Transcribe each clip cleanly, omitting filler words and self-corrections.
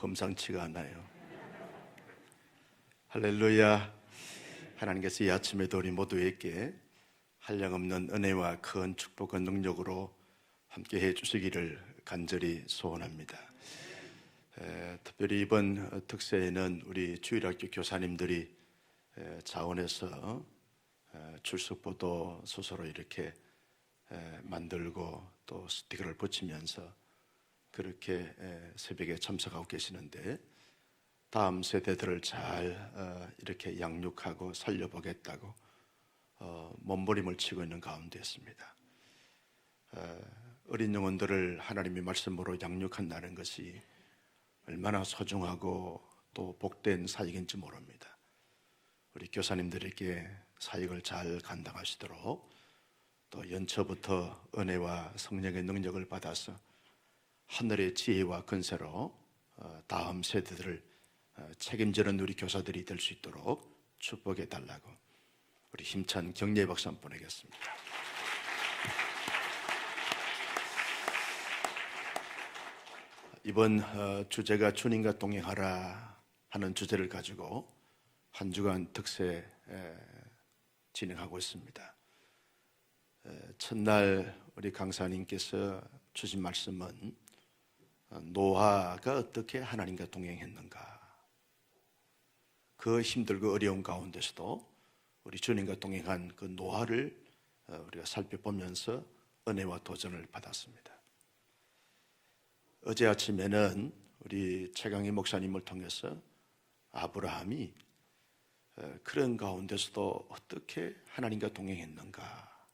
범상치가 않아요. 할렐루야. 하나님께서 이 아침에도 우리 모두에게 한량없는 은혜와 큰 축복과 능력으로 함께 해 주시기를 간절히 소원합니다. 특별히 이번 특세에는 우리 주일학교 교사님들이 자원해서 출석보도 스스로 이렇게 만들고 또 스티커를 붙이면서 그렇게 새벽에 참석하고 계시는데, 다음 세대들을 잘 이렇게 양육하고 살려보겠다고 몸부림을 치고 있는 가운데였습니다. 어린 영혼들을 하나님의 말씀으로 양육한다는 것이 얼마나 소중하고 또 복된 사역인지 모릅니다. 우리 교사님들에게 사역을 잘 감당하시도록, 또 연초부터 은혜와 성령의 능력을 받아서 하늘의 지혜와 근세로 다음 세대들을 책임지는 우리 교사들이 될 수 있도록 축복해 달라고 우리 힘찬 격려의 박수 한번 보내겠습니다. 이번 주제가 주님과 동행하라 하는 주제를 가지고 한 주간 특세 진행하고 있습니다. 첫날 우리 강사님께서 주신 말씀은 노아가 어떻게 하나님과 동행했는가, 그 힘들고 어려운 가운데서도 우리 주님과 동행한 그 노아를 우리가 살펴보면서 은혜와 도전을 받았습니다. 어제 아침에는 우리 최강희 목사님을 통해서 아브라함이 그런 가운데서도 어떻게 하나님과 동행했는가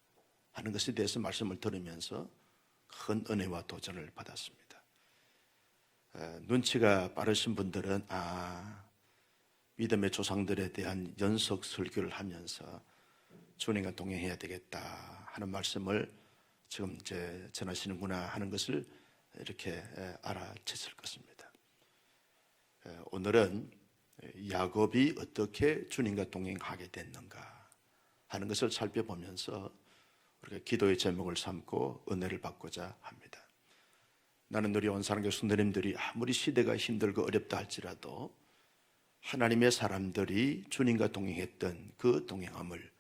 하는 것에 대해서 말씀을 들으면서 큰 은혜와 도전을 받았습니다. 눈치가 빠르신 분들은 믿음의 조상들에 대한 연속 설교를 하면서 주님과 동행해야 되겠다 하는 말씀을 지금 이제 전하시는구나 하는 것을 이렇게 알아챘을 것입니다. 오늘은 야곱이 어떻게 주님과 동행하게 됐는가 하는 것을 살펴보면서 우리가 기도의 제목을 삼고 은혜를 받고자 합니다. 나는 우리 온사랑교회 성도님들이 아무리 시대가 힘들고 어렵다 할지라도 하나님의 사람들이 주님과 동행했던 그 동행함을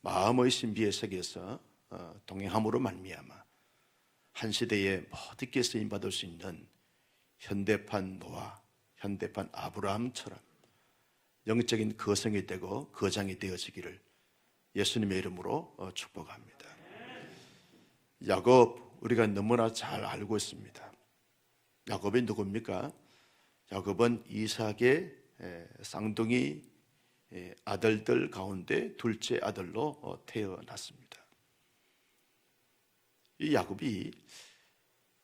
마음의 신비의 세계에서 동행함으로 말미암아 한 시대에 모두께 쓰임받을 수 있는 현대판 노아, 현대판 아브라함처럼 영적인 거성이 되고 거장이 되어지기를 예수님의 이름으로 축복합니다. 야곱, 우리가 너무나 잘 알고 있습니다. 야곱이 누굽니까? 야곱은 이삭의 쌍둥이 아들들 가운데 둘째 아들로 태어났습니다. 이 야곱이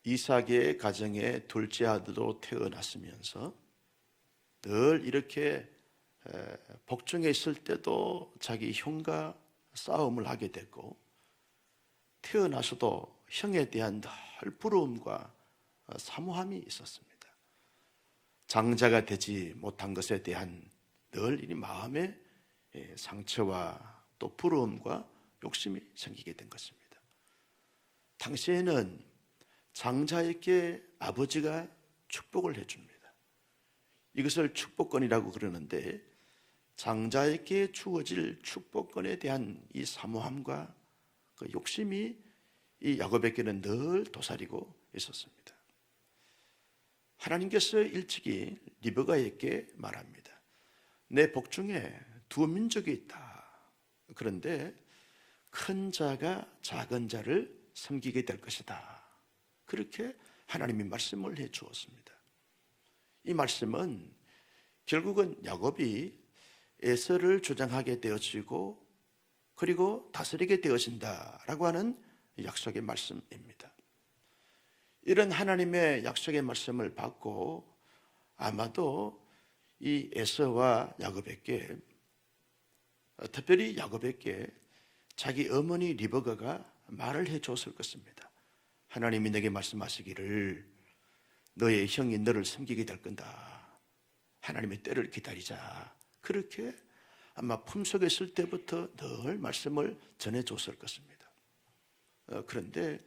이삭의 가정의 둘째 아들로 태어났으면서 늘 이렇게 복중에 있을 때도 자기 형과 싸움을 하게 됐고, 태어나서도 형에 대한 늘 부러움과 사모함이 있었습니다. 장자가 되지 못한 것에 대한 늘 이 마음의 상처와 또 부러움과 욕심이 생기게 된 것입니다. 당시에는 장자에게 아버지가 축복을 해줍니다. 이것을 축복권이라고 그러는데, 장자에게 주어질 축복권에 대한 이 사모함과 그 욕심이 이 야곱에게는 늘 도사리고 있었습니다. 하나님께서 일찍이 리브가에게 말합니다. 내 복중에 두 민족이 있다. 그런데 큰 자가 작은 자를 섬기게 될 것이다. 그렇게 하나님이 말씀을 해 주었습니다. 이 말씀은 결국은 야곱이 에서를 주장하게 되어지고 그리고 다스리게 되어진다라고 하는 약속의 말씀입니다. 이런 하나님의 약속의 말씀을 받고 아마도 이 에서와 야곱에게, 특별히 야곱에게 자기 어머니 리브가가 말을 해줬을 것입니다. 하나님이 내게 말씀하시기를 너의 형이 너를 섬기게 될 건다. 하나님의 때를 기다리자. 그렇게 아마 품속에 있을 때부터 늘 말씀을 전해줬을 것입니다. 그런데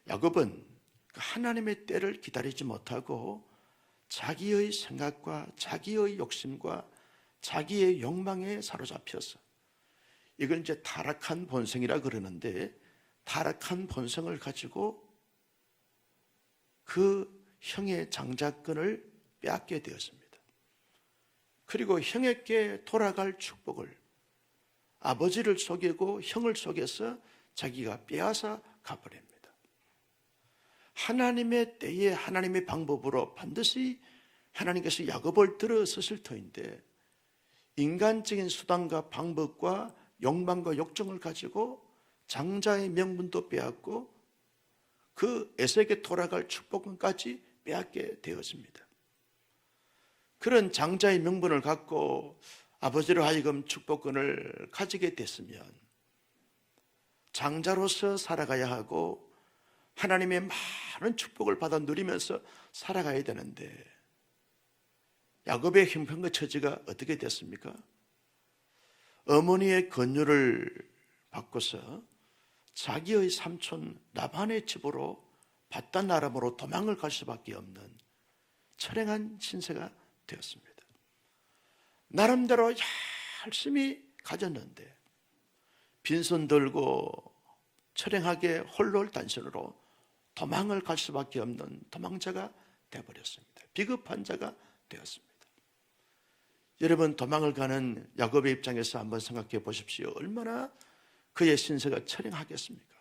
야곱은 하나님의 때를 기다리지 못하고 자기의 생각과 자기의 욕심과 자기의 욕망에 사로잡혀서, 이걸 이제 타락한 본성이라 그러는데, 타락한 본성을 가지고 그 형의 장자권을 빼앗게 되었습니다. 그리고 형에게 돌아갈 축복을 아버지를 속이고 형을 속여서 자기가 빼앗아 가버립니다. 하나님의 때에 하나님의 방법으로 반드시 하나님께서 야곱을 들어서실 터인데, 인간적인 수단과 방법과 욕망과 욕정을 가지고 장자의 명분도 빼앗고 그 에서에게 돌아갈 축복권까지 빼앗게 되었습니다. 그런 장자의 명분을 갖고 아버지로 하여금 축복권을 가지게 됐으면 장자로서 살아가야 하고 하나님의 많은 축복을 받아 누리면서 살아가야 되는데, 야곱의 형편과 처지가 어떻게 됐습니까? 어머니의 권유를 받고서 자기의 삼촌 라반의 집으로 바단 아람으로 도망을 갈 수밖에 없는 처량한 신세가 되었습니다. 나름대로 열심히 가졌는데 빈손 들고 처량하게 홀로단신으로 도망을 갈 수밖에 없는 도망자가 되어버렸습니다. 비급한 자가 되었습니다. 여러분, 도망을 가는 야곱의 입장에서 한번 생각해 보십시오. 얼마나 그의 신세가 처량하겠습니까?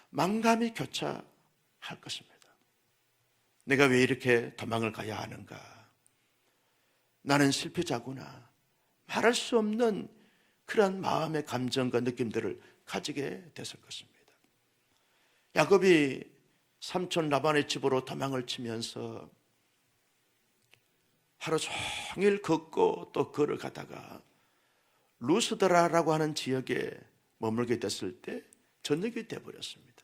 만감이 교차할 것입니다. 내가 왜 이렇게 도망을 가야 하는가? 나는 실패자구나. 말할 수 없는 그런 마음의 감정과 느낌들을 가지게 됐을 것입니다. 야곱이 삼촌 라반의 집으로 도망을 치면서 하루 종일 걷고 또 걸어가다가 루스드라라고 하는 지역에 머물게 됐을 때 저녁이 되어버렸습니다.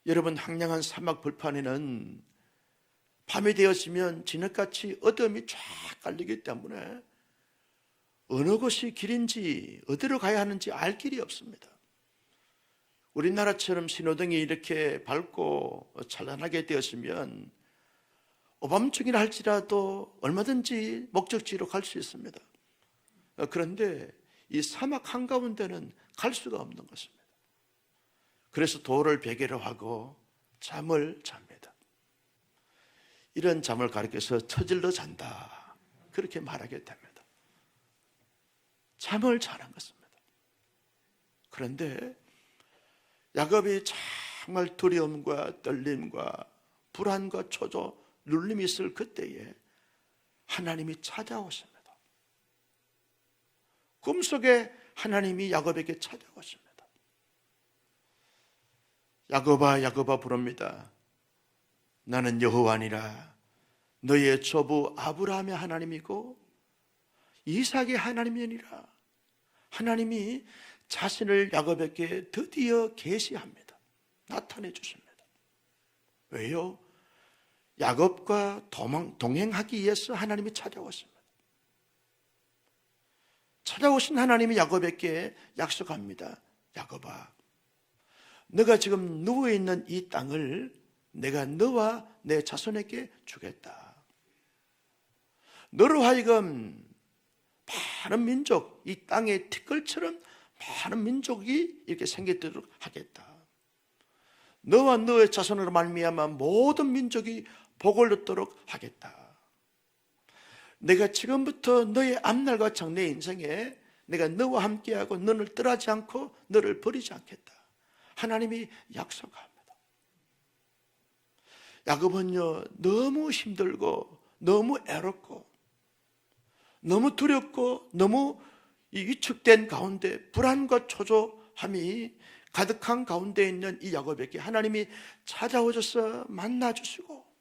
여러분, 황량한 사막 불판에는 밤이 되었으면 진흙같이 어둠이 쫙 깔리기 때문에 어느 곳이 길인지 어디로 가야 하는지 알 길이 없습니다. 우리나라처럼 신호등이 이렇게 밝고 찬란하게 되었으면 오밤중이라 할지라도 얼마든지 목적지로 갈 수 있습니다. 그런데 이 사막 한가운데는 갈 수가 없는 것입니다. 그래서 돌을 베개로 하고 잠을 잡니다. 이런 잠을 가리켜서 처질러 잔다, 그렇게 말하게 됩니다. 잠을 자는 것입니다. 그런데 야곱이 정말 두려움과 떨림과 불안과 초조, 눌림이 있을 그때에 하나님이 찾아오십니다. 꿈속에 하나님이 야곱에게 찾아오십니다. 야곱아, 야곱아 부릅니다. 나는 여호와니라. 너의 조부 아브라함의 하나님이고 이삭의 하나님이니라. 하나님이 자신을 야곱에게 드디어 계시합니다. 나타내 주십니다. 왜요? 야곱과 동행하기 위해서 하나님이 찾아오십니다. 찾아오신 하나님이 야곱에게 약속합니다. 야곱아, 너가 지금 누워있는 이 땅을 내가 너와 내 자손에게 주겠다. 너로 하여금 많은 민족, 이 땅의 티끌처럼 많은 민족이 이렇게 생기도록 하겠다. 너와 너의 자손으로 말미암아 모든 민족이 복을 얻도록 하겠다. 내가 지금부터 너의 앞날과 장래 인생에 내가 너와 함께하고 너를 떠나지 않고 너를 버리지 않겠다. 하나님이 약속합니다. 야곱은요, 너무 힘들고 너무 애롭고 너무 두렵고 너무 위축된 가운데 불안과 초조함이 가득한 가운데 있는 이 야곱에게 하나님이 찾아오셔서 만나주시고,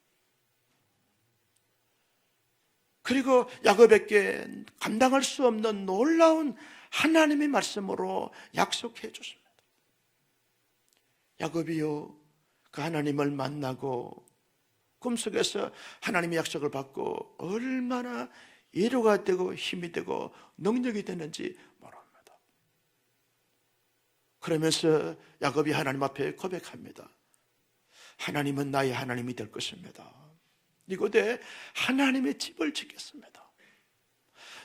그리고 야곱에게 감당할 수 없는 놀라운 하나님의 말씀으로 약속해 주십니다. 야곱이요, 그 하나님을 만나고 꿈속에서 하나님의 약속을 받고 얼마나 위로가 되고 힘이 되고 능력이 되는지 모릅니다. 그러면서 야곱이 하나님 앞에 고백합니다. 하나님은 나의 하나님이 될 것입니다. 이곳에 하나님의 집을 짓겠습니다.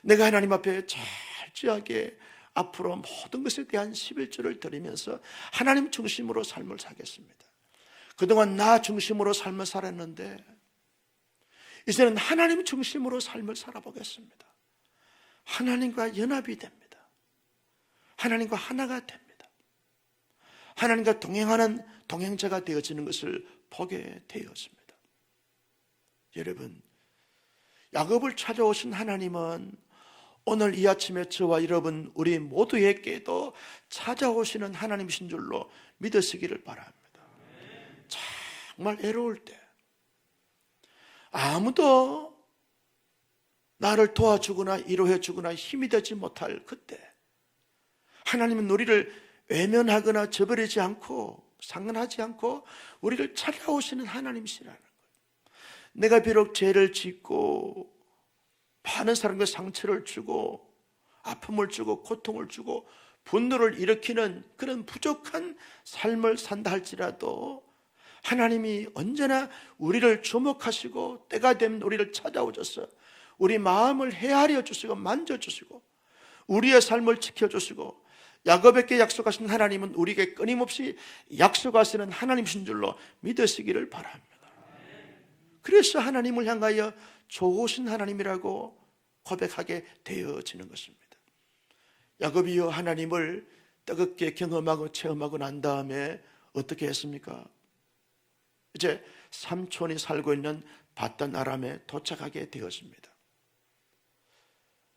내가 하나님 앞에 철저하게 앞으로 모든 것에 대한 11조를 드리면서 하나님 중심으로 삶을 살겠습니다. 그동안 나 중심으로 삶을 살았는데 이제는 하나님 중심으로 삶을 살아보겠습니다. 하나님과 연합이 됩니다. 하나님과 하나가 됩니다. 하나님과 동행하는 동행자가 되어지는 것을 보게 되었습니다. 여러분, 야곱을 찾아오신 하나님은 오늘 이 아침에 저와 여러분 우리 모두에게도 찾아오시는 하나님이신 줄로 믿으시기를 바랍니다. 정말 외로울 때, 아무도 나를 도와주거나 위로해 주거나 힘이 되지 못할 그때, 하나님은 우리를 외면하거나 저버리지 않고 상관하지 않고 우리를 찾아오시는 하나님이시라는 거예요. 내가 비록 죄를 짓고 많은 사람과 상처를 주고 아픔을 주고 고통을 주고 분노를 일으키는 그런 부족한 삶을 산다 할지라도 하나님이 언제나 우리를 주목하시고 때가 되면 우리를 찾아오셔서 우리 마음을 헤아려 주시고 만져주시고 우리의 삶을 지켜주시고 야곱에게 약속하신 하나님은 우리에게 끊임없이 약속하시는 하나님이신 줄로 믿으시기를 바랍니다. 그래서 하나님을 향하여 좋으신 하나님이라고 고백하게 되어지는 것입니다. 야곱이요, 하나님을 뜨겁게 경험하고 체험하고 난 다음에 어떻게 했습니까? 이제 삼촌이 살고 있는 바단 아람에 도착하게 되었습니다.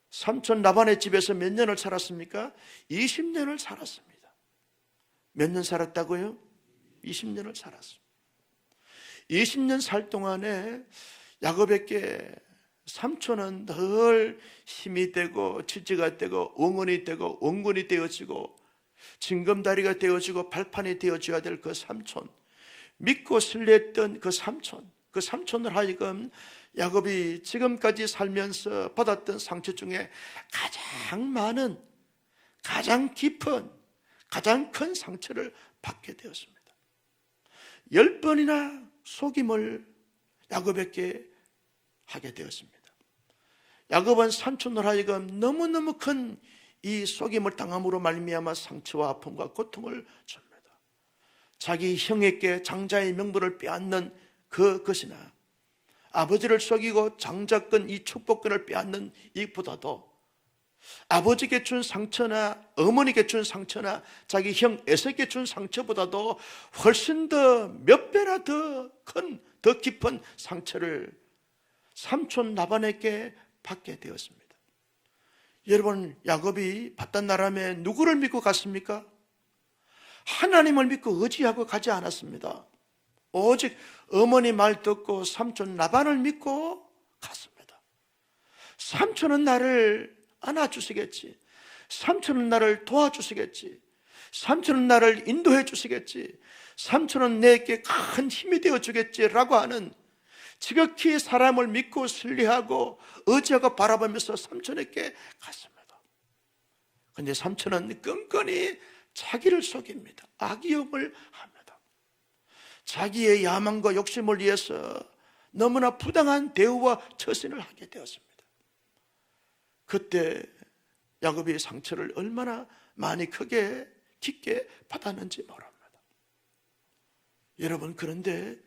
삼촌 라반의 집에서 몇 년을 살았습니까? 20년을 살았습니다. 몇 년 살았다고요? 20년을 살았습니다. 20년 살 동안에 야곱에게 삼촌은 늘 힘이 되고 지지가 되고 응원이 되고 원군이 되어지고 징검다리가 되어지고 발판이 되어져야 될 그 삼촌, 믿고 신뢰했던 그 삼촌을 하여금 야곱이 지금까지 살면서 받았던 상처 중에 가장 많은, 가장 깊은, 가장 큰 상처를 받게 되었습니다. 10번이나 속임을 야곱에게 하게 되었습니다. 야곱은 삼촌을 하여금 너무너무 큰 이 속임을 당함으로 말미암아 상처와 아픔과 고통을 줍니다. 자기 형에게 장자의 명분을 빼앗는 그것이나 아버지를 속이고 장자권 이 축복권을 빼앗는 이보다도 아버지께 준 상처나 어머니께 준 상처나 자기 형 에서에게 준 상처보다도 훨씬 더 몇 배나 더 큰, 더 깊은 상처를 삼촌 라반에게 받게 되었습니다. 여러분, 야곱이 바단 아람에 누구를 믿고 갔습니까? 하나님을 믿고 의지하고 가지 않았습니다. 오직 어머니 말 듣고 삼촌 라반을 믿고 갔습니다. 삼촌은 나를 안아주시겠지, 삼촌은 나를 도와주시겠지, 삼촌은 나를 인도해 주시겠지, 삼촌은 내게 큰 힘이 되어 주겠지라고 하는 지극히 사람을 믿고 신뢰하고 의지하고 바라보면서 삼촌에게 갔습니다. 그런데 삼촌은 끈끈이 자기를 속입니다. 악의용을 합니다. 자기의 야망과 욕심을 위해서 너무나 부당한 대우와 처신을 하게 되었습니다. 그때 야곱의 상처를 얼마나 많이 크게 깊게 받았는지 모릅니다. 여러분, 그런데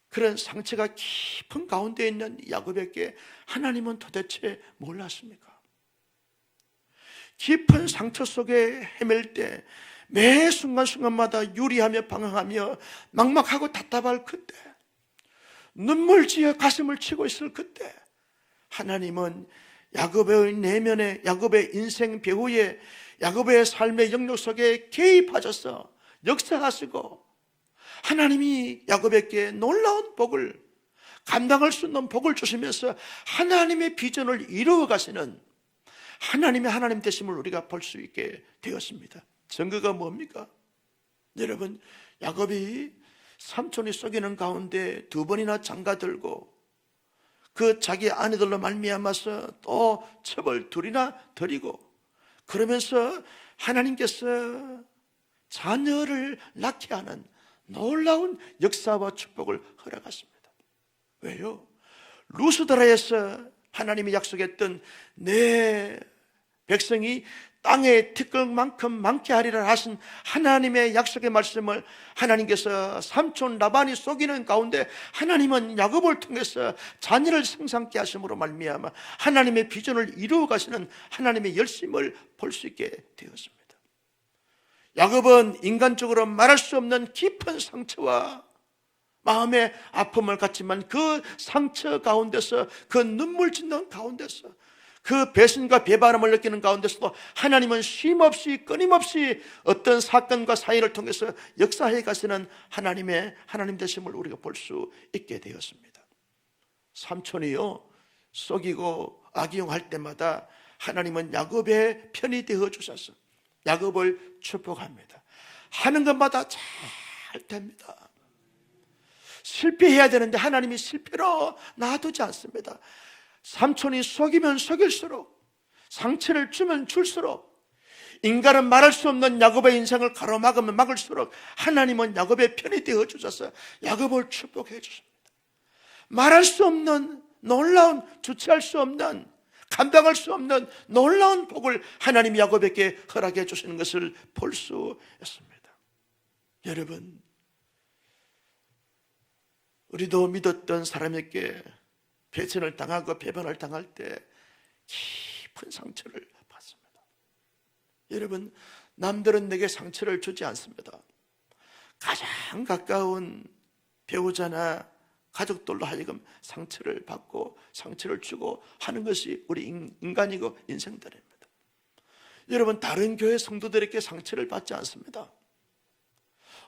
그런 상처가 깊은 가운데 있는 야곱에게 하나님은 도대체 몰랐습니까? 깊은 상처 속에 헤맬 때 매 순간순간마다 유리하며 방황하며 막막하고 답답할 그때, 눈물지어 가슴을 치고 있을 그때 하나님은 야곱의 내면에, 야곱의 인생 배후에, 야곱의 삶의 영역 속에 개입하셔서 역사하시고 하나님이 야곱에게 놀라운 복을, 감당할 수 없는 복을 주시면서 하나님의 비전을 이루어 가시는 하나님의 하나님 되심을 우리가 볼 수 있게 되었습니다. 증거가 뭡니까? 여러분, 야곱이 삼촌이 속이는 가운데 2번이나 장가들고 그 자기 아내들로 말미암아서 또 첩을 2이나 드리고 그러면서 하나님께서 자녀를 낳게 하는 놀라운 역사와 축복을 허락하십니다. 왜요? 루스드라에서 하나님이 약속했던 내 백성이 땅의 티끌만큼 많게 하리라 하신 하나님의 약속의 말씀을 하나님께서 삼촌 라반이 속이는 가운데 하나님은 야곱을 통해서 자녀를 생산케 하심으로 말미암아 하나님의 비전을 이루어 가시는 하나님의 열심을 볼 수 있게 되었습니다. 야곱은 인간적으로 말할 수 없는 깊은 상처와 마음의 아픔을 갖지만 그 상처 가운데서, 그 눈물 짓는 가운데서, 그 배신과 배반함을 느끼는 가운데서도 하나님은 쉼없이 끊임없이 어떤 사건과 사인을 통해서 역사해 가시는 하나님 되심을 우리가 볼 수 있게 되었습니다. 삼촌이요 속이고 악용할 때마다 하나님은 야곱의 편이 되어 주셔서 야곱을 축복합니다. 하는 것마다 잘 됩니다. 실패해야 되는데 하나님이 실패로 놔두지 않습니다. 삼촌이 속이면 속일수록, 상처를 주면 줄수록, 인간은 말할 수 없는 야곱의 인생을 가로막으면 막을수록 하나님은 야곱의 편이 되어 주셔서 야곱을 축복해 주십니다. 말할 수 없는 놀라운, 주체할 수 없는, 감당할 수 없는 놀라운 복을 하나님이 야곱에게 허락해 주시는 것을 볼 수 있습니다. 여러분, 우리도 믿었던 사람에게 배신을 당하고 배반을 당할 때 깊은 상처를 받습니다. 여러분, 남들은 내게 상처를 주지 않습니다. 가장 가까운 배우자나 가족들로 하여금 상처를 받고 상처를 주고 하는 것이 우리 인간이고 인생들입니다. 여러분, 다른 교회 성도들에게 상처를 받지 않습니다.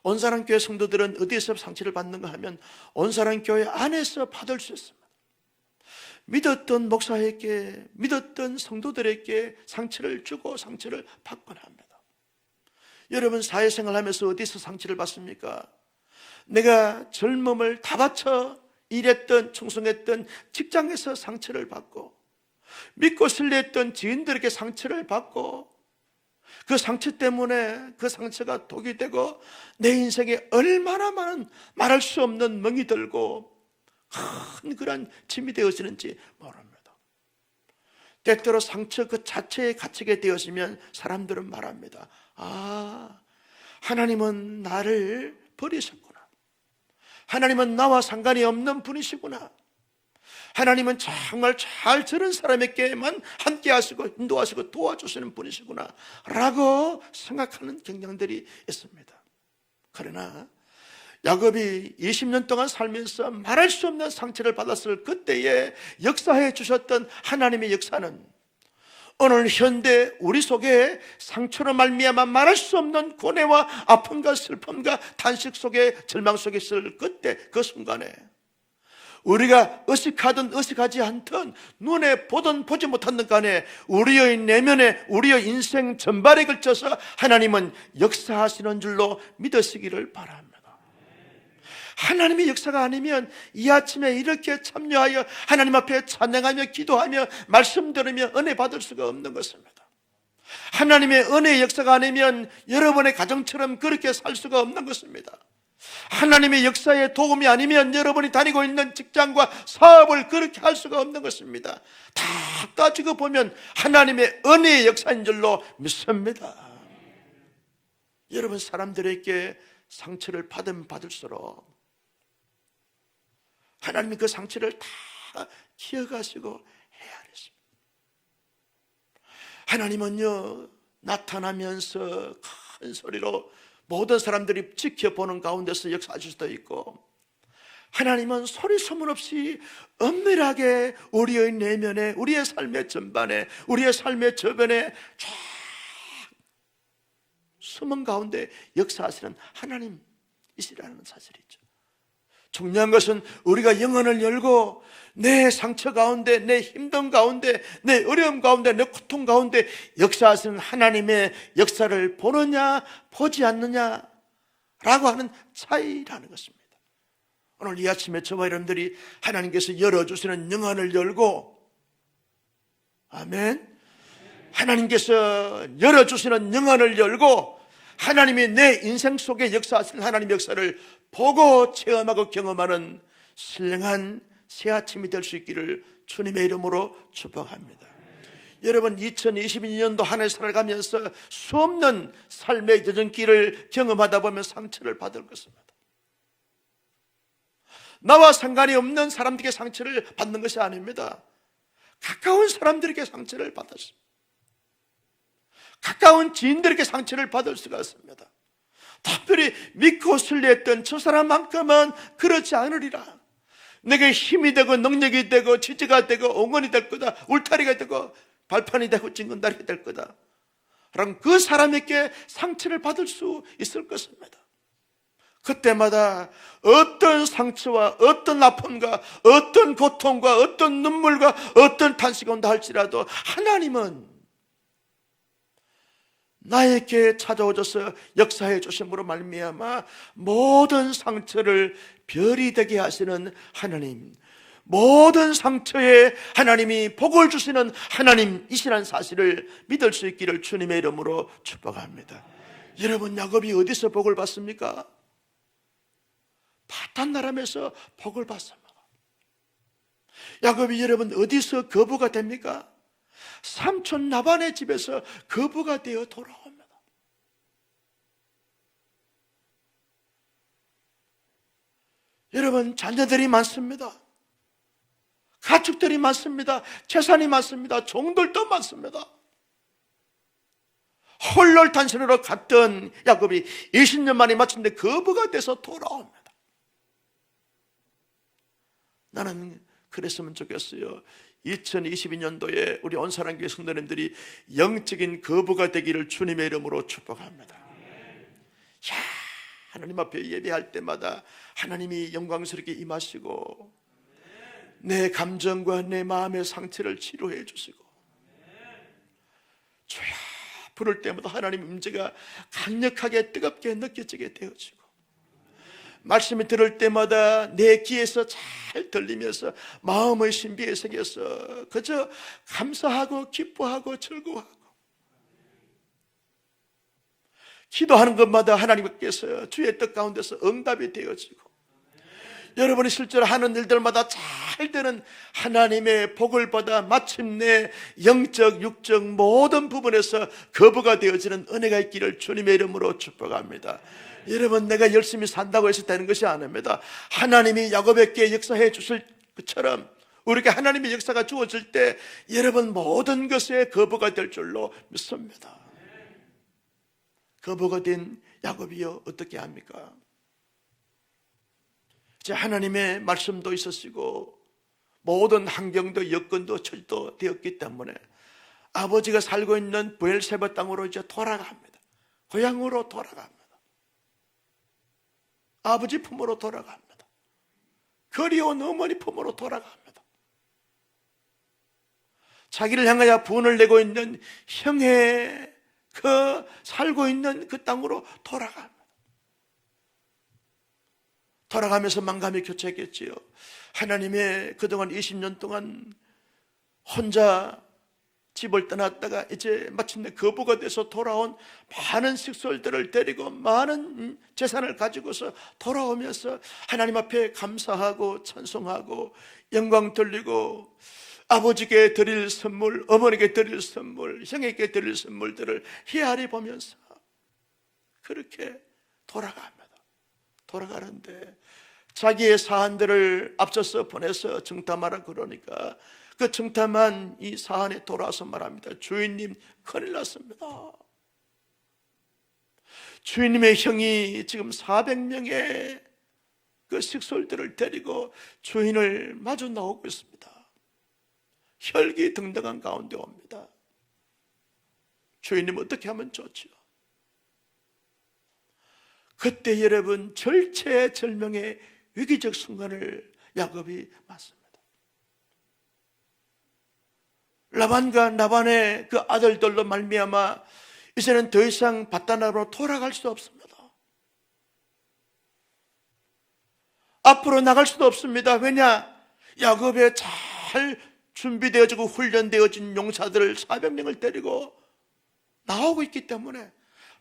온사랑교회 성도들은 어디에서 상처를 받는가 하면 온사랑교회 안에서 받을 수 있습니다. 믿었던 목사에게, 믿었던 성도들에게 상처를 주고 상처를 받곤 합니다. 여러분, 사회생활 하면서 어디서 상처를 받습니까? 내가 젊음을 다 바쳐 일했던, 충성했던 직장에서 상처를 받고, 믿고 신뢰했던 지인들에게 상처를 받고, 그 상처 때문에 그 상처가 독이 되고 내 인생에 얼마나 많은 말할 수 없는 멍이 들고 큰 그런 짐이 되어지는지 모릅니다. 때때로 상처 그 자체에 갇히게 되어지면 사람들은 말합니다. 아, 하나님은 나를 버리셨구나. 하나님은 나와 상관이 없는 분이시구나. 하나님은 정말 잘 저런 사람에게만 함께 하시고 인도하시고 도와주시는 분이시구나 라고 생각하는 경향들이 있습니다. 그러나 야곱이 20년 동안 살면서 말할 수 없는 상처를 받았을 그때에 역사해 주셨던 하나님의 역사는 오늘 현대 우리 속에 상처로 말미암아 말할 수 없는 고뇌와 아픔과 슬픔과 탄식 속에 절망 속에 있을 그때 그 순간에 우리가 의식하든 의식하지 않든 눈에 보든 보지 못하든 간에 우리의 내면에 우리의 인생 전반에 걸쳐서 하나님은 역사하시는 줄로 믿으시기를 바랍니다. 하나님의 역사가 아니면 이 아침에 이렇게 참여하여 하나님 앞에 찬양하며 기도하며 말씀 들으며 은혜 받을 수가 없는 것입니다. 하나님의 은혜의 역사가 아니면 여러분의 가정처럼 그렇게 살 수가 없는 것입니다. 하나님의 역사에 도움이 아니면 여러분이 다니고 있는 직장과 사업을 그렇게 할 수가 없는 것입니다. 다 따지고 보면 하나님의 은혜의 역사인 줄로 믿습니다. 여러분, 사람들에게 상처를 받으면 받을수록 하나님이 그 상처를 다 기억하시고 헤아리십니다. 하나님은요, 나타나면서 큰 소리로 모든 사람들이 지켜보는 가운데서 역사하실 수도 있고, 하나님은 소리 소문 없이 은밀하게 우리의 내면에, 우리의 삶의 전반에, 우리의 삶의 저변에 쫙 숨은 가운데 역사하시는 하나님이시라는 사실이죠. 중요한 것은 우리가 영혼을 열고 내 상처 가운데, 내 힘든 가운데, 내 어려움 가운데, 내 고통 가운데 역사하시는 하나님의 역사를 보느냐 보지 않느냐라고 하는 차이라는 것입니다. 오늘 이 아침에 저와 여러분들이 하나님께서 열어주시는 영혼을 열고, 아멘, 하나님께서 열어주시는 영혼을 열고 하나님이 내 인생 속에 역사하시는 하나님의 역사를 보고 체험하고 경험하는 신령한 새 아침이 될 수 있기를 주님의 이름으로 축복합니다. 여러분, 2022년도 한 해 살아가면서 수없는 삶의 여정길을 경험하다 보면 상처를 받을 것입니다. 나와 상관이 없는 사람들에게 상처를 받는 것이 아닙니다. 가까운 사람들에게 상처를 받았습니다. 가까운 지인들에게 상처를 받을 수가 있습니다. 특별히 믿고 신뢰했던 저 사람만큼은 그렇지 않으리라. 내게 힘이 되고 능력이 되고 지지가 되고 옹원이 될 거다, 울타리가 되고 발판이 되고 징검다리가 될 거다, 그럼 그 사람에게 상처를 받을 수 있을 것입니다. 그때마다 어떤 상처와 어떤 아픔과 어떤 고통과 어떤 눈물과 어떤 탄식이 온다 할지라도 하나님은 나에게 찾아오셔서 역사해 주심으로 말미암아 모든 상처를 별이 되게 하시는 하나님, 모든 상처에 하나님이 복을 주시는 하나님이시라는 사실을 믿을 수 있기를 주님의 이름으로 축복합니다. 여러분, 야곱이 어디서 복을 받습니까? 파탄나람에서 복을 받습니다. 야곱이 여러분 어디서 거부가 됩니까? 삼촌 라반의 집에서 거부가 되어 돌아옵니다. 여러분, 자녀들이 많습니다. 가축들이 많습니다. 재산이 많습니다. 종들도 많습니다. 홀롤단신으로 갔던 야곱이 20년 만에 마침내 거부가 돼서 돌아옵니다. 나는 그랬으면 좋겠어요. 2022년도에 우리 온사랑교회 성도님들이 영적인 거부가 되기를 주님의 이름으로 축복합니다. 야, 하나님 앞에 예배할 때마다 하나님이 영광스럽게 임하시고 내 감정과 내 마음의 상처를 치료해 주시고, 주야 부를 때마다 하나님 임재가 강력하게 뜨겁게 느껴지게 되어지고, 말씀을 들을 때마다 내 귀에서 잘 들리면서 마음의 신비의 세계에서 그저 감사하고 기뻐하고 즐거워하고, 기도하는 것마다 하나님께서 주의 뜻 가운데서 응답이 되어지고, 여러분이 실제로 하는 일들마다 잘 되는 하나님의 복을 받아 마침내 영적, 육적 모든 부분에서 거부가 되어지는 은혜가 있기를 주님의 이름으로 축복합니다. 여러분, 내가 열심히 산다고 해서 되는 것이 아닙니다. 하나님이 야곱에게 역사해 주실 것처럼 우리에게 하나님의 역사가 주어질 때 여러분 모든 것에 거부가 될 줄로 믿습니다. 거부가 된 야곱이요, 어떻게 합니까? 이제 하나님의 말씀도 있으시고 모든 환경도 여건도 철도되었기 때문에 아버지가 살고 있는 브엘세바 땅으로 이제 돌아갑니다. 고향으로 돌아갑니다. 아버지 품으로 돌아갑니다. 그리운 어머니 품으로 돌아갑니다. 자기를 향하여 분을 내고 있는 형의 그 살고 있는 그 땅으로 돌아갑니다. 돌아가면서 만감이 교차했겠지요. 하나님의 그동안 20년 동안 혼자 집을 떠났다가 이제 마침내 거부가 돼서 돌아온 많은 식솔들을 데리고 많은 재산을 가지고서 돌아오면서 하나님 앞에 감사하고 찬송하고 영광 돌리고 아버지께 드릴 선물, 어머니께 드릴 선물, 형에게 드릴 선물들을 헤아려 보면서 그렇게 돌아갑니다. 돌아가는데 자기의 사안들을 앞서서 보내서 정탐하라 그러니까 그 정탐한 이 사안에 돌아와서 말합니다. 주인님, 큰일 났습니다. 주인님의 형이 지금 400명의 그 식솔들을 데리고 주인을 마주 나오고 있습니다. 혈기 등등한 가운데 옵니다. 주인님, 어떻게 하면 좋지요? 그때 여러분 절체절명의 위기적 순간을 야곱이 맞습니다. 라반과 나반의 그 아들들로 말미암아 이제는 더 이상 밧단나로 돌아갈 수 없습니다. 앞으로 나갈 수도 없습니다. 왜냐? 야곱의 잘 준비되어지고 훈련되어진 용사들을 400명을 데리고 나오고 있기 때문에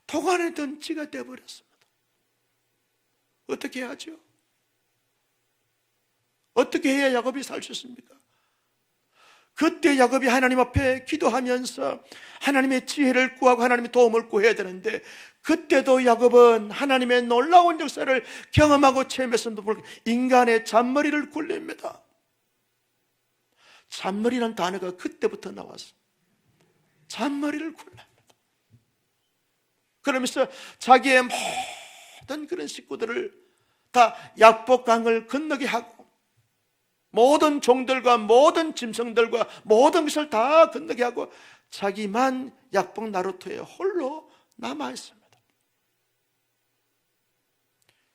도관에 든 찌가 되어버렸습니다. 어떻게 하죠? 어떻게 해야 야곱이 살 수 있습니까? 그때 야곱이 하나님 앞에 기도하면서 하나님의 지혜를 구하고 하나님의 도움을 구해야 되는데, 그때도 야곱은 하나님의 놀라운 역사를 경험하고 체험했음에도 불구하고 인간의 잔머리를 굴립니다. 잔머리라는 단어가 그때부터 나왔어요. 잔머리를 굴립니다. 그러면서 자기의 모든 그런 식구들을 다 약복강을 건너게 하고, 모든 종들과 모든 짐승들과 모든 것을 다 건너게 하고, 자기만 약복 나루터에 홀로 남아있습니다.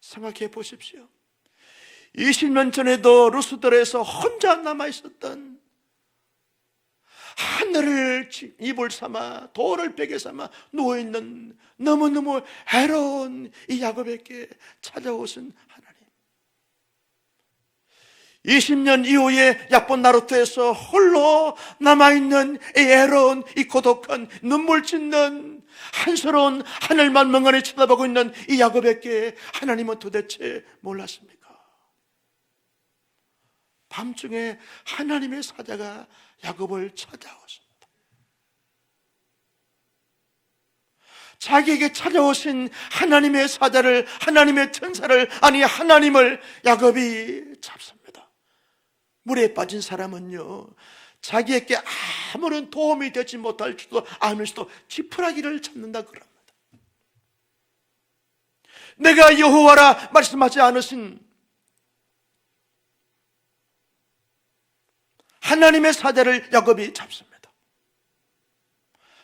생각해 보십시오. 20년 전에도 루스들에서 혼자 남아있었던, 하늘을 이불 삼아 돌을 베개 삼아 누워있는 너무너무 해로운 이 야곱에게 찾아오신 하나님, 20년 이후에 약본 나루토에서 홀로 남아있는 이 애로운, 이 고독한, 눈물 짓는 한스러운 하늘만 멍하니 쳐다보고 있는 이 야곱에게 하나님은 도대체 몰랐습니까? 밤중에 하나님의 사자가 야곱을 찾아왔습니다. 자기에게 찾아오신 하나님의 사자를, 하나님의 천사를, 아니 하나님을 야곱이 잡습니다. 물에 빠진 사람은요, 자기에게 아무런 도움이 되지 못할 수도 않을수도 지푸라기를 잡는다 그럽니다. 내가 여호와라 말씀하지 않으신 하나님의 사자를 야곱이 잡습니다.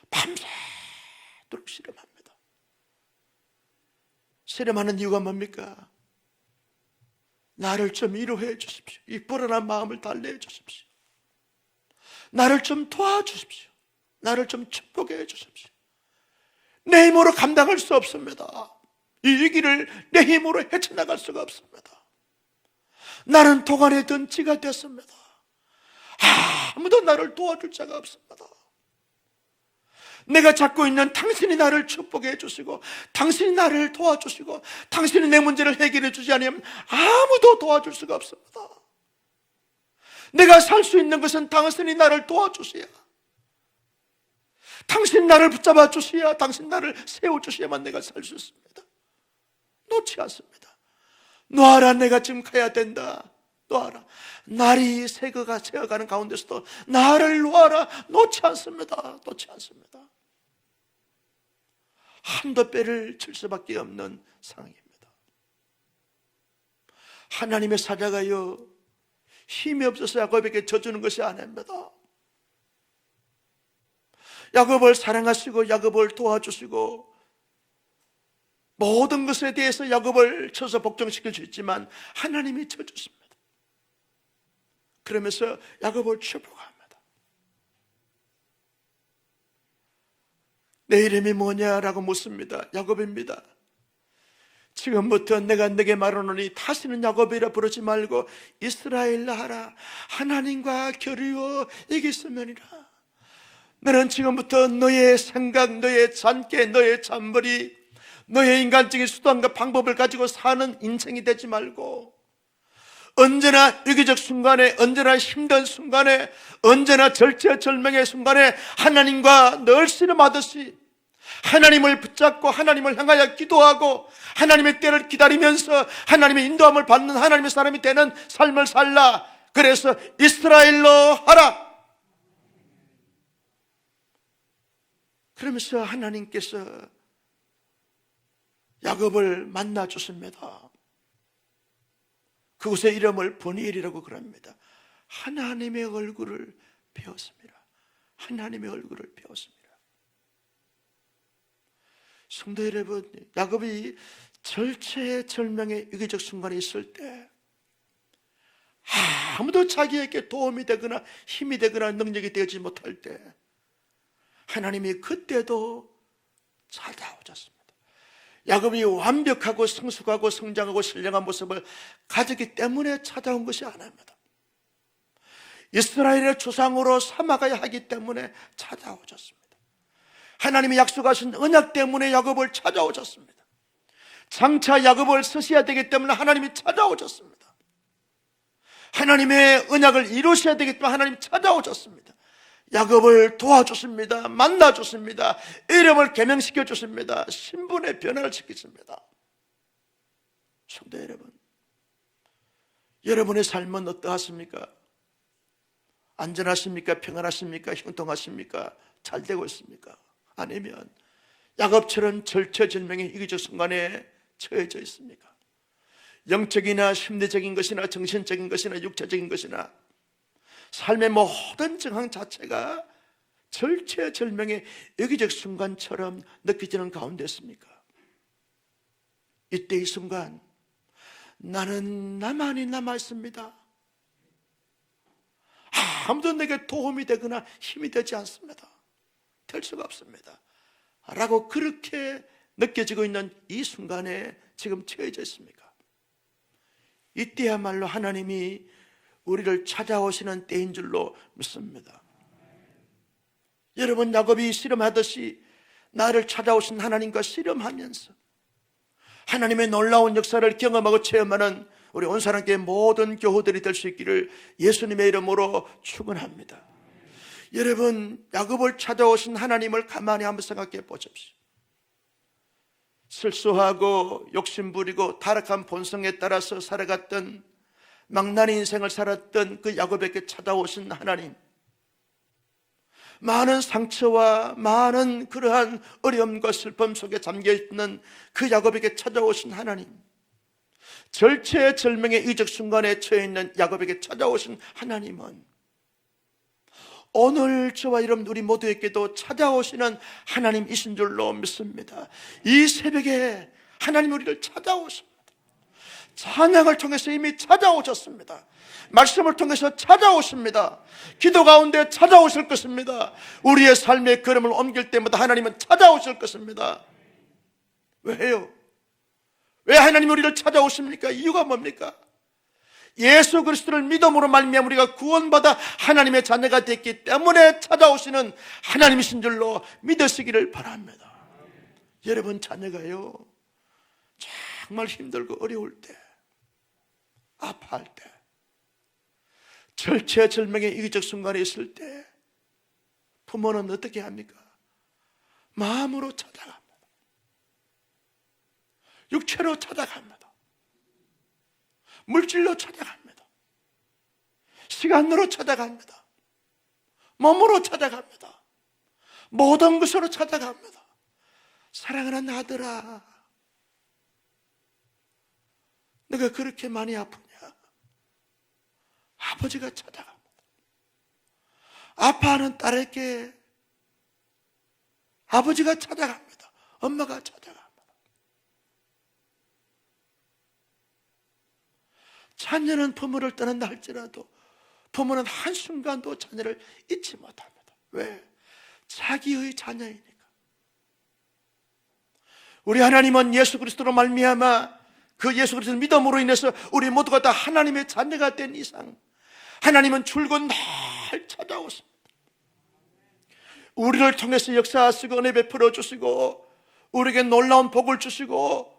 밤새도록 씨름합니다. 씨름하는 이유가 뭡니까? 나를 좀 위로해 주십시오. 이 불안한 마음을 달래해 주십시오. 나를 좀 도와주십시오. 나를 좀 축복해 주십시오. 내 힘으로 감당할 수 없습니다. 이 위기를 내 힘으로 헤쳐나갈 수가 없습니다. 나는 도간에 든 쥐가 됐습니다. 아무도 나를 도와줄 자가 없습니다. 내가 잡고 있는 당신이 나를 축복해 주시고, 당신이 나를 도와주시고, 당신이 내 문제를 해결해 주지 않으면 아무도 도와줄 수가 없습니다. 내가 살 수 있는 것은 당신이 나를 도와주셔야, 당신 나를 붙잡아 주셔야, 당신 나를 세워주셔야만 내가 살 수 있습니다. 놓지 않습니다. 놔라, 내가 지금 가야 된다. 놓아라. 날이 새어가는 가운데서도 나를 놓아라. 놓지 않습니다. 놓지 않습니다. 한도 빼를 칠 수밖에 없는 상황입니다. 하나님의 사자가요, 힘이 없어서 야곱에게 져주는 것이 아닙니다. 야곱을 사랑하시고 야곱을 도와주시고 모든 것에 대해서 야곱을 쳐서 복종시킬 수 있지만 하나님이 쳐주십니다. 그러면서 야곱을 축복합니다. 내 이름이 뭐냐라고 묻습니다. 야곱입니다. 지금부터 내가 네게 말하노니 다시는 야곱이라 부르지 말고 이스라엘라 하라. 하나님과 교류어 이겼으면이라. 너는 지금부터 너의 생각, 너의 잔깨, 너의 잔머리, 너의 인간적인 수단과 방법을 가지고 사는 인생이 되지 말고, 언제나 위기적 순간에, 언제나 힘든 순간에, 언제나 절체절명의 순간에 하나님과 늘 씨름하듯이 하나님을 붙잡고 하나님을 향하여 기도하고 하나님의 때를 기다리면서 하나님의 인도함을 받는 하나님의 사람이 되는 삶을 살라. 그래서 이스라엘로 하라. 그러면서 하나님께서 야곱을 만나 주십니다. 그곳의 이름을 브니엘이라고 그럽니다. 하나님의 얼굴을 배웠습니다. 하나님의 얼굴을 배웠습니다. 성도 여러분, 야곱이 절체절명의 위기적 순간에 있을 때, 아무도 자기에게 도움이 되거나 힘이 되거나 능력이 되지 못할 때 하나님이 그때도 찾아오셨습니다. 야곱이 완벽하고 성숙하고 성장하고 신령한 모습을 가졌기 때문에 찾아온 것이 아닙니다. 이스라엘의 조상으로 삼아가야 하기 때문에 찾아오셨습니다. 하나님이 약속하신 언약 때문에 야곱을 찾아오셨습니다. 장차 야곱을 쓰셔야 되기 때문에 하나님이 찾아오셨습니다. 하나님의 언약을 이루셔야 되겠지만 하나님 찾아오셨습니다. 야곱을 도와주십니다. 만나주십니다. 이름을 계명시켜 주십니다. 신분의 변화를 시키십니다. 성도 여러분, 여러분의 삶은 어떠하십니까? 안전하십니까? 평안하십니까? 형통하십니까? 잘 되고 있습니까? 아니면 야곱처럼 절체절명의 이기적 순간에 처해져 있습니까? 영적이나 심리적인 것이나 정신적인 것이나 육체적인 것이나 삶의 모든 정황 자체가 절체절명의 이기적 순간처럼 느껴지는 가운데 있습니까? 이때 이 순간 나는 나만이 남아있습니다. 아무도 내게 도움이 되거나 힘이 되지 않습니다. 될 수가 없습니다. 라고 그렇게 느껴지고 있는 이 순간에 지금 처해져 있습니까? 이때야말로 하나님이 우리를 찾아오시는 때인 줄로 믿습니다. 여러분, 야곱이 씨름하듯이 나를 찾아오신 하나님과 씨름하면서 하나님의 놀라운 역사를 경험하고 체험하는 우리 온 사람께 모든 교우들이 될 수 있기를 예수님의 이름으로 축원합니다. 여러분, 야곱을 찾아오신 하나님을 가만히 한번 생각해 보십시오. 실수하고 욕심부리고 타락한 본성에 따라서 살아갔던 망나니 인생을 살았던 그 야곱에게 찾아오신 하나님, 많은 상처와 많은 그러한 어려움과 슬픔 속에 잠겨있는 그 야곱에게 찾아오신 하나님, 절체절명의 이적 순간에 처해있는 야곱에게 찾아오신 하나님은 오늘 저와 여러분 우리 모두에게도 찾아오시는 하나님이신 줄로 믿습니다. 이 새벽에 하나님 우리를 찾아오십니다. 찬양을 통해서 이미 찾아오셨습니다. 말씀을 통해서 찾아오십니다. 기도 가운데 찾아오실 것입니다. 우리의 삶의 걸음을 옮길 때마다 하나님은 찾아오실 것입니다. 왜요? 왜 하나님 우리를 찾아오십니까? 이유가 뭡니까? 예수 그리스도를 믿음으로 말미암아 우리가 구원받아 하나님의 자녀가 됐기 때문에 찾아오시는 하나님이신 줄로 믿으시기를 바랍니다. 여러분 자녀가요, 정말 힘들고 어려울 때, 아파할 때, 절체절명의 이기적 순간에 있을 때 부모는 어떻게 합니까? 마음으로 찾아갑니다. 육체로 찾아갑니다. 물질로 찾아갑니다. 시간으로 찾아갑니다. 몸으로 찾아갑니다. 모든 것으로 찾아갑니다. 사랑하는 아들아, 내가 그렇게 많이 아프냐? 아버지가 찾아갑니다. 아파하는 딸에게 아버지가 찾아갑니다. 엄마가 찾아갑니다. 자녀는 부모를 떠난다 할지라도 부모는 한순간도 자녀를 잊지 못합니다. 왜? 자기의 자녀이니까. 우리 하나님은 예수 그리스도로 말미암아 그 예수 그리스도 믿음으로 인해서 우리 모두가 다 하나님의 자녀가 된 이상 하나님은 줄곧 날 찾아오십니다. 우리를 통해서 역사하시고 은혜 베풀어 주시고 우리에게 놀라운 복을 주시고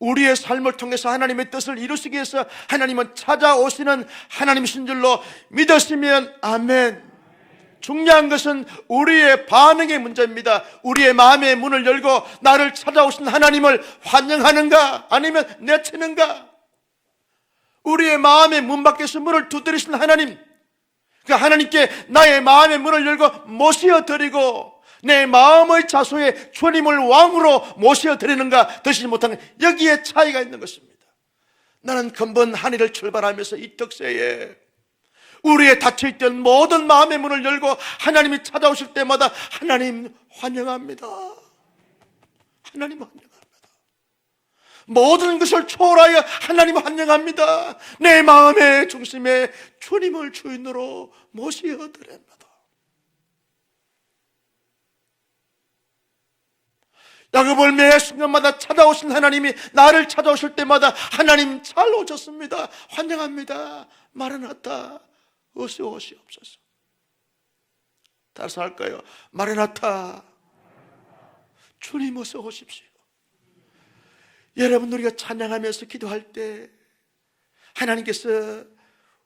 우리의 삶을 통해서 하나님의 뜻을 이루시기 위해서 하나님은 찾아오시는 하나님이신 줄로 믿으시면 아멘. 중요한 것은 우리의 반응의 문제입니다. 우리의 마음의 문을 열고 나를 찾아오신 하나님을 환영하는가 아니면 내치는가. 우리의 마음의 문 밖에서 문을 두드리신 하나님, 그 하나님께 나의 마음의 문을 열고 모시어드리고 내 마음의 자소에 주님을 왕으로 모셔드리는가 드시지 못하는 여기에 차이가 있는 것입니다. 나는 근본 한 일을 출발하면서 이 특세에 우리의 닫혀있던 모든 마음의 문을 열고 하나님이 찾아오실 때마다 하나님 환영합니다. 하나님 환영합니다. 모든 것을 초월하여 하나님 환영합니다. 내 마음의 중심에 주님을 주인으로 모셔드립니다. 야곱을 매 순간마다 찾아오신 하나님이 나를 찾아오실 때마다 하나님 잘 오셨습니다. 환영합니다. 마라나타 어서 오시옵소서. 따라서 할까요? 마라나타 주님 어서 오십시오. 여러분 우리가 찬양하면서 기도할 때 하나님께서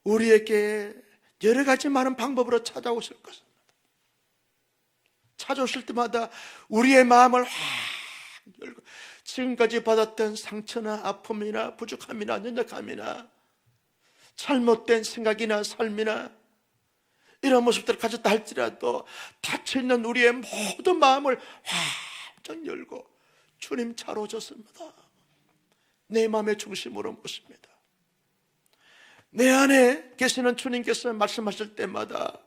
우리에게 여러 가지 많은 방법으로 찾아오실 것입니다. 찾아오실 때마다 우리의 마음을 확 열고 지금까지 받았던 상처나 아픔이나 부족함이나 연약함이나 잘못된 생각이나 삶이나 이런 모습들을 가졌다 할지라도 닫혀있는 우리의 모든 마음을 활짝 열고 주님 잘 오셨습니다. 내 마음의 중심으로 모십니다. 내 안에 계시는 주님께서 말씀하실 때마다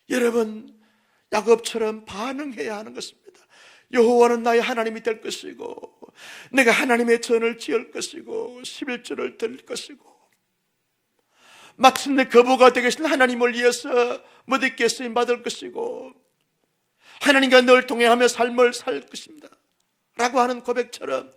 여러분 야곱처럼 반응해야 하는 것입니다. 여호와는 나의 하나님이 될 것이고 내가 하나님의 전을 지을 것이고 11조를 드릴 것이고 마침내 거부가 되신 하나님을 위해서 무디게 쓰임 받을 것이고 하나님과 늘 동행하며 삶을 살 것입니다 라고 하는 고백처럼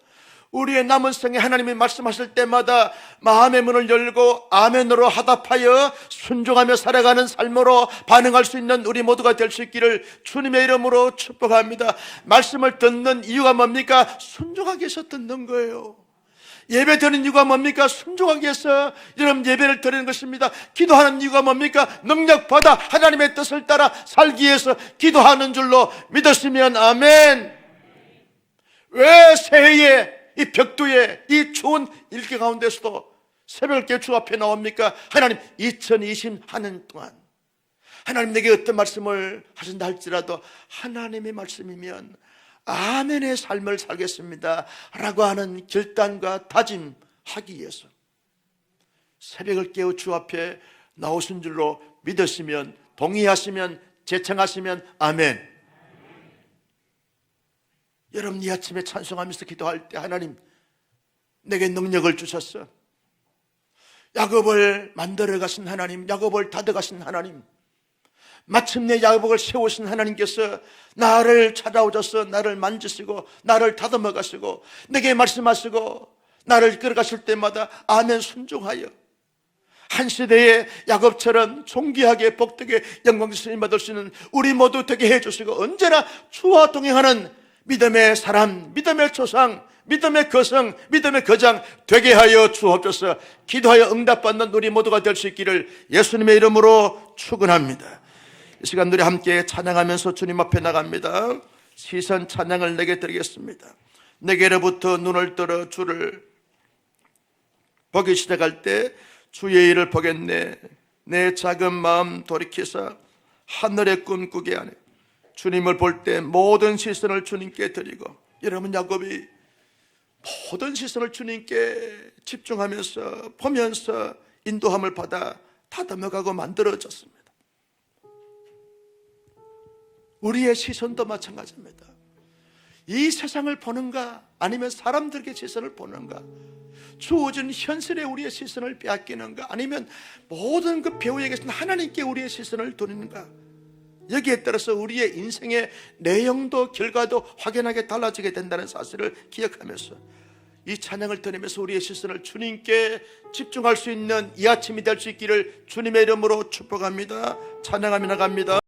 우리의 남은 생에 하나님이 말씀하실 때마다 마음의 문을 열고 아멘으로 화답하여 순종하며 살아가는 삶으로 반응할 수 있는 우리 모두가 될 수 있기를 주님의 이름으로 축복합니다. 말씀을 듣는 이유가 뭡니까? 순종하기 위해서 듣는 거예요. 예배 드리는 이유가 뭡니까? 순종하기 위해서 여러분 예배를 드리는 것입니다. 기도하는 이유가 뭡니까? 능력받아 하나님의 뜻을 따라 살기 위해서 기도하는 줄로 믿었으면 아멘. 왜 새해에 이 벽두에 이 추운 일기 가운데서도 새벽에 주 앞에 나옵니까? 하나님 2020 하는 동안 하나님 내게 어떤 말씀을 하신다 할지라도 하나님의 말씀이면 아멘의 삶을 살겠습니다 라고 하는 결단과 다짐하기 위해서 새벽을 깨어 주 앞에 나오신 줄로 믿으시면 동의하시면 제청하시면 아멘. 여러분 이 아침에 찬송하면서 기도할 때 하나님 내게 능력을 주셨어. 야곱을 만들어 가신 하나님, 야곱을 다져 가신 하나님, 마침내 야곱을 세우신 하나님께서 나를 찾아오셔서 나를 만지시고 나를 다듬어 가시고 내게 말씀하시고 나를 이끌어 가실 때마다 아멘 순종하여 한 시대에 야곱처럼 존귀하게 복되게 영광스러움 받을 수 있는 우리 모두 되게 해주시고 언제나 주와 동행하는 믿음의 사람, 믿음의 조상, 믿음의 거성, 믿음의 거장 되게 하여 주옵소서. 기도하여 응답받는 우리 모두가 될 수 있기를 예수님의 이름으로 축원합니다. 이 시간 우리 함께 찬양하면서 주님 앞에 나갑니다. 시선 찬양을 내게 드리겠습니다. 내게로부터 눈을 들어 주를 보기 시작할 때 주의 일을 보겠네. 내 작은 마음 돌이켜서 하늘의 꿈 꾸게 하네. 주님을 볼 때 모든 시선을 주님께 드리고 여러분 야곱이 모든 시선을 주님께 집중하면서 보면서 인도함을 받아 다듬어가고 만들어졌습니다. 우리의 시선도 마찬가지입니다. 이 세상을 보는가 아니면 사람들에게 시선을 보는가, 주어진 현실에 우리의 시선을 빼앗기는가 아니면 모든 그 배우에게서는 하나님께 우리의 시선을 돌리는가, 여기에 따라서 우리의 인생의 내용도 결과도 확연하게 달라지게 된다는 사실을 기억하면서 이 찬양을 드리면서 우리의 시선을 주님께 집중할 수 있는 이 아침이 될 수 있기를 주님의 이름으로 축복합니다. 찬양하며 나갑니다.